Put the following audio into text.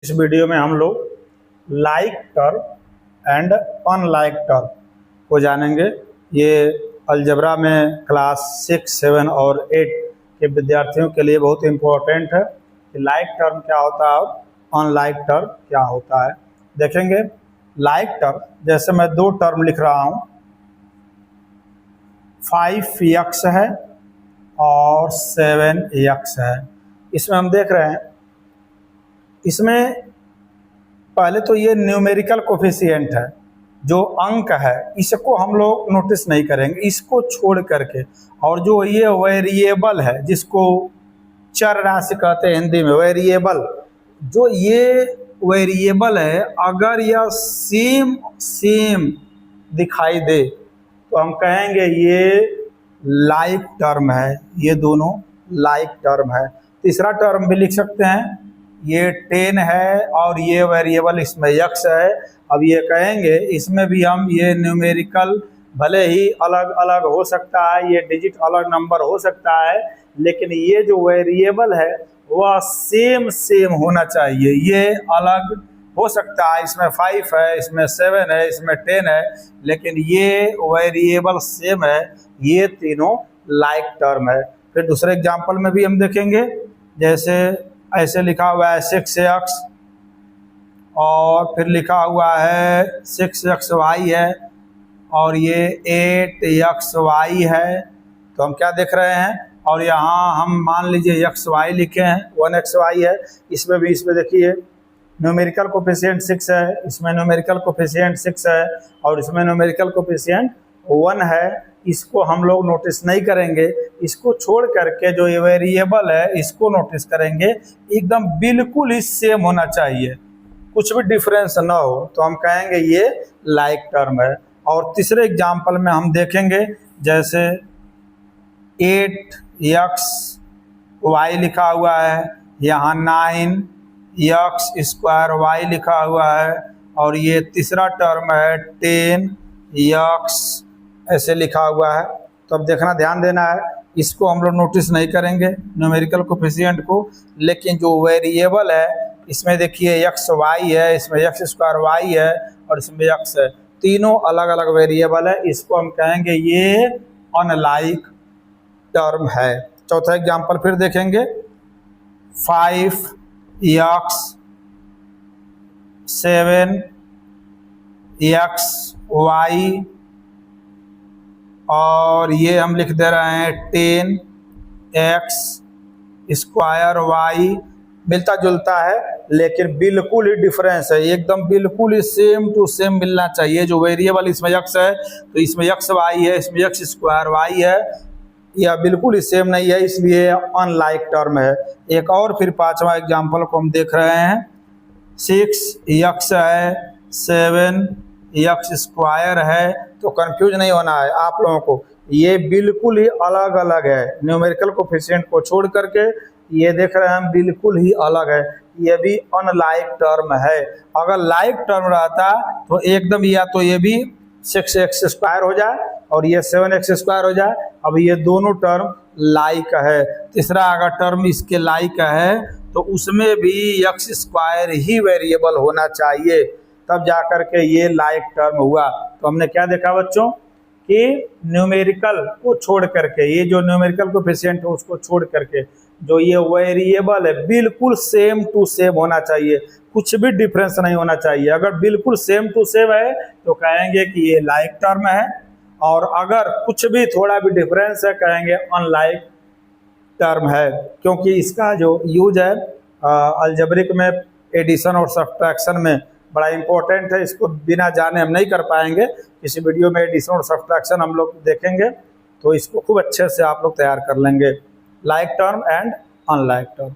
इस वीडियो में हम लोग like term and unlike term को जानेंगे। ये अलजेब्रा में क्लास 6, 7 और 8 के विद्यार्थियों के लिए बहुत इम्पोर्टेंट है कि लाइक टर्म क्या होता है और अनलाइक टर्म क्या होता है। देखेंगे लाइक टर्म, जैसे मैं दो टर्म लिख रहा हूँ, 5x है और 7x है। इसमें हम देख रहे हैं, इसमें पहले तो ये न्यूमेरिकल कोफिशिएंट है, जो अंक है इसको हम लोग नोटिस नहीं करेंगे, इसको छोड़ करके। और जो ये वेरिएबल है, जिसको चर राशि कहते हैं हिंदी में, वेरिएबल, जो ये वेरिएबल है, अगर यह सेम दिखाई दे तो हम कहेंगे ये लाइक टर्म है, ये दोनों लाइक टर्म है। तीसरा टर्म भी लिख सकते हैं, ये 10 है और ये वेरिएबल इसमें x है। अब ये कहेंगे इसमें भी हम ये न्यूमेरिकल भले ही अलग अलग हो सकता है, ये डिजिट अलग नंबर हो सकता है, लेकिन ये जो वेरिएबल है वह सेम होना चाहिए। ये अलग हो सकता है, इसमें 5 है, इसमें 7 है, इसमें 10 है, लेकिन ये वेरिएबल सेम है। ये तीनों लाइक टर्म है। फिर दूसरे एग्जांपल में भी हम देखेंगे, जैसे ऐसे लिखा हुआ है 6x और फिर लिखा हुआ है 6xy है और ये 8xy है। तो हम क्या देख रहे हैं, और यहाँ हम मान लीजिए xy लिखे हैं, 1xy है। इसमें भी, इसमें देखिए न्यूमेरिकल कोफिशिएंट 6 है, इसमें न्यूमेरिकल कोफिशिएंट 6 है और इसमें न्यूमेरिकल कोफिशिएंट 1 है। इसको हम लोग नोटिस नहीं करेंगे, इसको छोड़ करके जो ये वेरिएबल है इसको नोटिस करेंगे। एकदम बिल्कुल ही सेम होना चाहिए, कुछ भी डिफरेंस ना हो, तो हम कहेंगे ये लाइक टर्म है। और तीसरे एग्जांपल में हम देखेंगे, जैसे 8xy लिखा हुआ है, यहाँ 9x² लिखा हुआ है और ये तीसरा टर्म है 10x ऐसे लिखा हुआ है। तो अब देखना, ध्यान देना है, इसको हम लोग नोटिस नहीं करेंगे न्यूमेरिकल कोफिशिएंट को, लेकिन जो वेरिएबल है इसमें देखिए xy है, इसमें x² है और इसमें x है। तीनों अलग अलग वेरिएबल है, इसको हम कहेंगे ये अनलाइक टर्म है। चौथा एग्जांपल फिर देखेंगे, 5x 7xy और ये हम लिख दे रहे हैं 10x² मिलता जुलता है, लेकिन बिल्कुल ही डिफरेंस है, एकदम बिल्कुल ही सेम टू सेम मिलना चाहिए। जो वेरिएबल इसमें x है तो इसमें xy है, इसमें x² है, यह बिल्कुल ही सेम नहीं है, इसलिए अनलाइक टर्म है। एक और फिर पांचवा एग्जांपल को हम देख रहे हैं, 6x है, 7x² है। तो कंफ्यूज नहीं होना है आप लोगों को, ये बिल्कुल ही अलग अलग है, न्यूमेरिकल कोफिशिएंट को छोड़ करके ये देख रहे हैं हम, बिल्कुल ही अलग है, ये भी अनलाइक टर्म है। अगर लाइक टर्म रहता तो एकदम या तो ये भी 6x² हो जाए और ये 7x² हो जाए। अब ये दोनों टर्म लाइक है। तीसरा अगर टर्म इसके लाइक है तो उसमें भी x² ही वेरिएबल होना चाहिए, तब जाकर के ये लाइक टर्म हुआ। तो हमने क्या देखा बच्चों, कि न्यूमेरिकल को छोड़ करके, ये जो न्यूमेरिकल कोफिशिएंट है उसको छोड़ करके जो ये वेरिएबल है बिल्कुल सेम टू सेम होना चाहिए, कुछ भी डिफरेंस नहीं होना चाहिए। अगर बिल्कुल सेम टू सेम है तो कहेंगे कि ये लाइक टर्म है, और अगर कुछ भी थोड़ा भी डिफरेंस है कहेंगे अनलाइक टर्म है। क्योंकि इसका जो यूज है अलजेब्रिक में एडिशन और सब्ट्रैक्शन में बड़ा इंपॉर्टेंट है, इसको बिना जाने हम नहीं कर पाएंगे। किसी वीडियो में एडिशन और सब्ट्रैक्शन हम लोग देखेंगे तो इसको खूब अच्छे से आप लोग तैयार कर लेंगे, like term and unlike term.